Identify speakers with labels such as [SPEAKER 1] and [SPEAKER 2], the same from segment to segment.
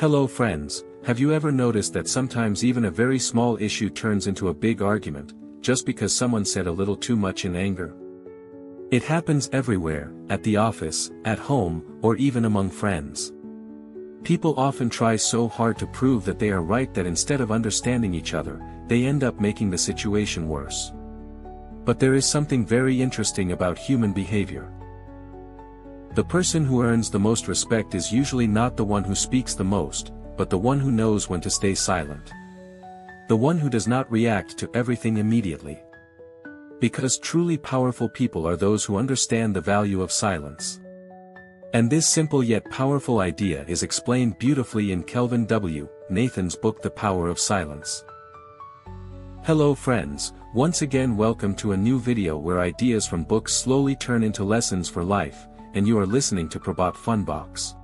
[SPEAKER 1] Hello friends, have you ever noticed that sometimes even a very small issue turns into a big argument, just because someone said a little too much in anger? It happens everywhere, at the office, at home, or even among friends. People often try so hard to prove that they are right that instead of understanding each other, they end up making the situation worse. But there is something very interesting about human behavior. The person who earns the most respect is usually not the one who speaks the most, but the one who knows when to stay silent. The one who does not react to everything immediately. Because truly powerful people are those who understand the value of silence. And this simple yet powerful idea is explained beautifully in Kelvin W. Nathan's book The Power of Silence. Hello friends, once again welcome to a new video where ideas from books slowly turn into lessons for life, and you are listening to Prabhat Funbox.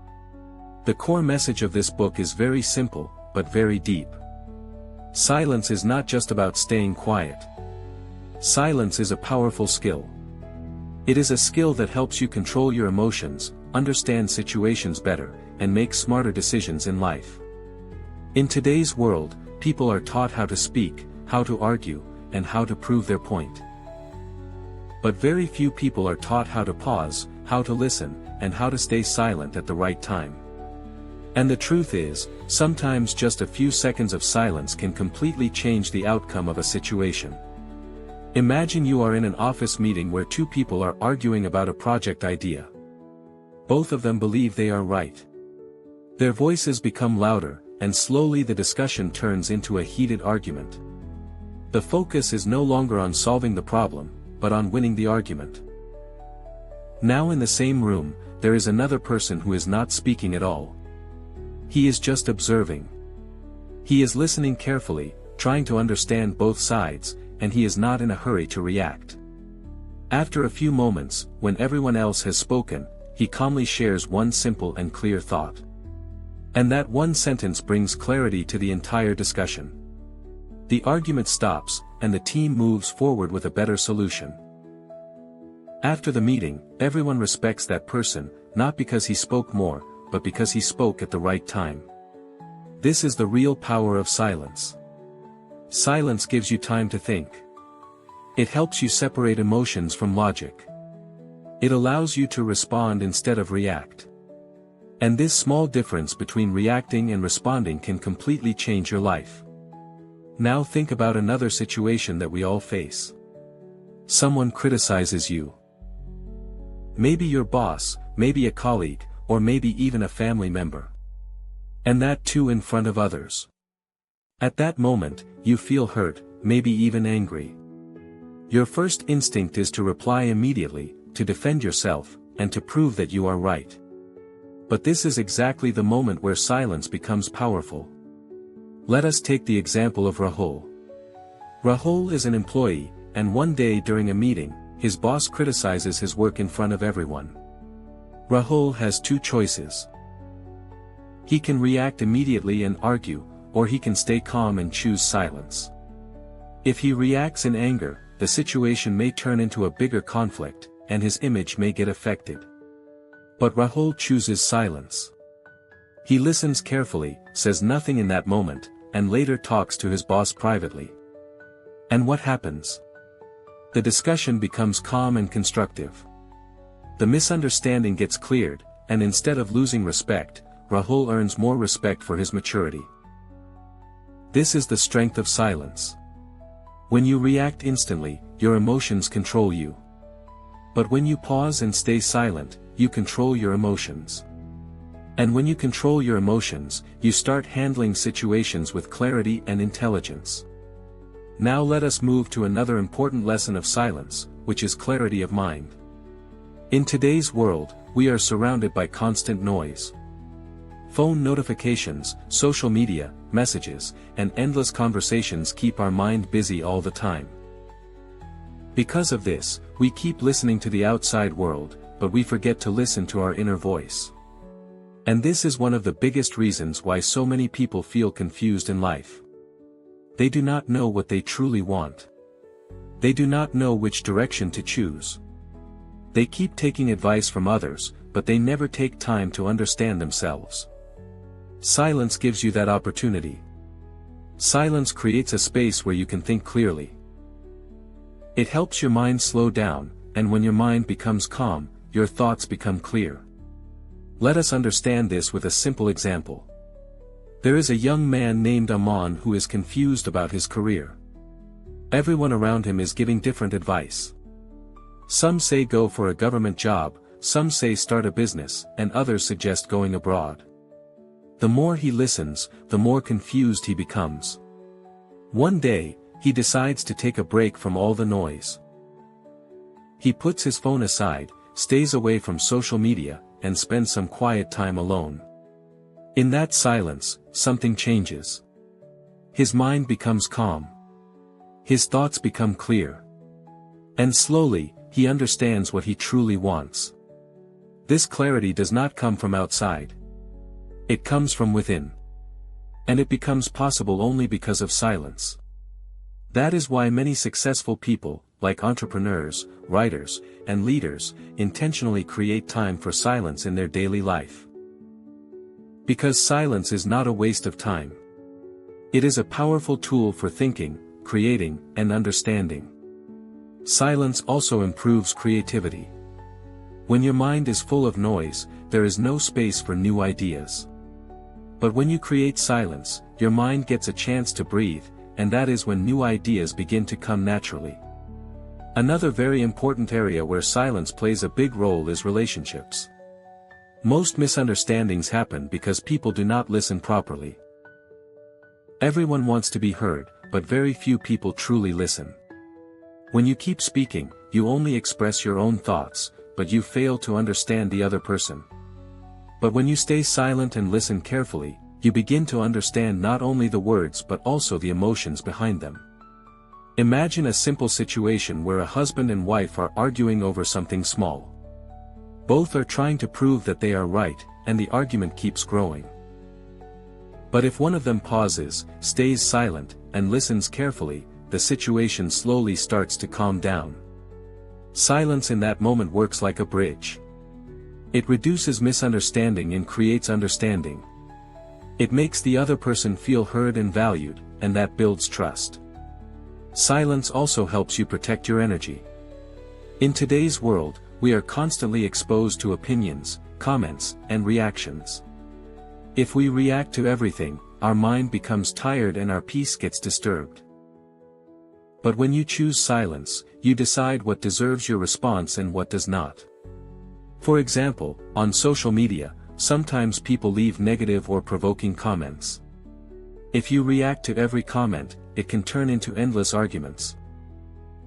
[SPEAKER 1] The core message of this book is very simple, but very deep. Silence is not just about staying quiet. Silence is a powerful skill. It is a skill that helps you control your emotions, understand situations better, and make smarter decisions in life. In today's world, people are taught how to speak, how to argue, and how to prove their point. But very few people are taught how to pause, how to listen, and how to stay silent at the right time. And the truth is, sometimes just a few seconds of silence can completely change the outcome of a situation. Imagine you are in an office meeting where two people are arguing about a project idea. Both of them believe they are right. Their voices become louder, and slowly the discussion turns into a heated argument. The focus is no longer on solving the problem, but on winning the argument. Now in the same room, there is another person who is not speaking at all. He is just observing. He is listening carefully, trying to understand both sides, and he is not in a hurry to react. After a few moments, when everyone else has spoken, he calmly shares one simple and clear thought. And that one sentence brings clarity to the entire discussion. The argument stops, and the team moves forward with a better solution. After the meeting, everyone respects that person, not because he spoke more, but because he spoke at the right time. This is the real power of silence. Silence gives you time to think. It helps you separate emotions from logic. It allows you to respond instead of react. And this small difference between reacting and responding can completely change your life. Now think about another situation that we all face. Someone criticizes you. Maybe your boss, maybe a colleague, or maybe even a family member. And that too in front of others. At that moment, you feel hurt, maybe even angry. Your first instinct is to reply immediately, to defend yourself, and to prove that you are right. But this is exactly the moment where silence becomes powerful. Let us take the example of Rahul. Rahul is an employee, and one day during a meeting, his boss criticizes his work in front of everyone. Rahul has two choices. He can react immediately and argue, or he can stay calm and choose silence. If he reacts in anger, the situation may turn into a bigger conflict, and his image may get affected. But Rahul chooses silence. He listens carefully, says nothing in that moment, and later talks to his boss privately. And what happens? The discussion becomes calm and constructive. The misunderstanding gets cleared, and instead of losing respect, Rahul earns more respect for his maturity. This is the strength of silence. When you react instantly, your emotions control you. But when you pause and stay silent, you control your emotions. And when you control your emotions, you start handling situations with clarity and intelligence. Now let us move to another important lesson of silence, which is clarity of mind. In today's world, we are surrounded by constant noise. Phone notifications, social media, messages, and endless conversations keep our mind busy all the time. Because of this, we keep listening to the outside world, but we forget to listen to our inner voice. And this is one of the biggest reasons why so many people feel confused in life. They do not know what they truly want. They do not know which direction to choose. They keep taking advice from others, but they never take time to understand themselves. Silence gives you that opportunity. Silence creates a space where you can think clearly. It helps your mind slow down, and when your mind becomes calm, your thoughts become clear. Let us understand this with a simple example. There is a young man named Aman who is confused about his career. Everyone around him is giving different advice. Some say go for a government job, some say start a business, and others suggest going abroad. The more he listens, the more confused he becomes. One day, he decides to take a break from all the noise. He puts his phone aside, stays away from social media, and spends some quiet time alone. In that silence, something changes. His mind becomes calm. His thoughts become clear. And slowly, he understands what he truly wants. This clarity does not come from outside. It comes from within. And it becomes possible only because of silence. That is why many successful people, like entrepreneurs, writers, and leaders, intentionally create time for silence in their daily life. Because silence is not a waste of time. It is a powerful tool for thinking, creating, and understanding. Silence also improves creativity. When your mind is full of noise, there is no space for new ideas. But when you create silence, your mind gets a chance to breathe, and that is when new ideas begin to come naturally. Another very important area where silence plays a big role is relationships. Most misunderstandings happen because people do not listen properly. Everyone wants to be heard, but very few people truly listen. When you keep speaking, you only express your own thoughts, but you fail to understand the other person. But when you stay silent and listen carefully, you begin to understand not only the words but also the emotions behind them. Imagine a simple situation where a husband and wife are arguing over something small. Both are trying to prove that they are right, and the argument keeps growing. But if one of them pauses, stays silent, and listens carefully, the situation slowly starts to calm down. Silence in that moment works like a bridge. It reduces misunderstanding and creates understanding. It makes the other person feel heard and valued, and that builds trust. Silence also helps you protect your energy. In today's world, we are constantly exposed to opinions, comments, and reactions. If we react to everything, our mind becomes tired and our peace gets disturbed. But when you choose silence, you decide what deserves your response and what does not. For example, on social media, sometimes people leave negative or provoking comments. If you react to every comment, it can turn into endless arguments.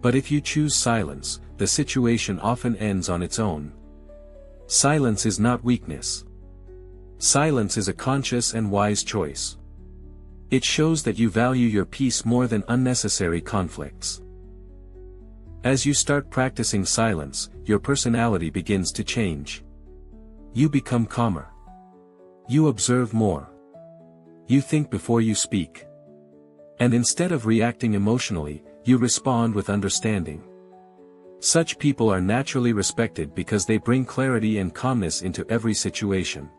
[SPEAKER 1] But if you choose silence, the situation often ends on its own. Silence is not weakness. Silence is a conscious and wise choice. It shows that you value your peace more than unnecessary conflicts. As you start practicing silence, your personality begins to change. You become calmer. You observe more. You think before you speak. And instead of reacting emotionally, you respond with understanding. Such people are naturally respected because they bring clarity and calmness into every situation.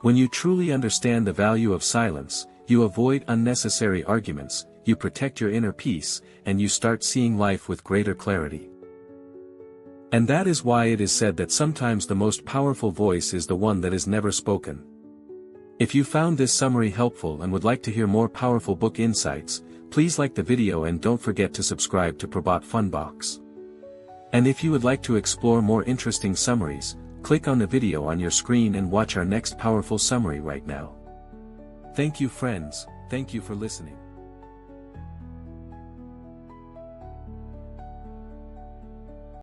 [SPEAKER 1] When you truly understand the value of silence, you avoid unnecessary arguments, you protect your inner peace, and you start seeing life with greater clarity. And that is why it is said that sometimes the most powerful voice is the one that is never spoken. If you found this summary helpful and would like to hear more powerful book insights, please like the video and don't forget to subscribe to Prabhat Funbox. And if you would like to explore more interesting summaries, click on the video on your screen and watch our next powerful summary right now. Thank you friends, thank you for listening.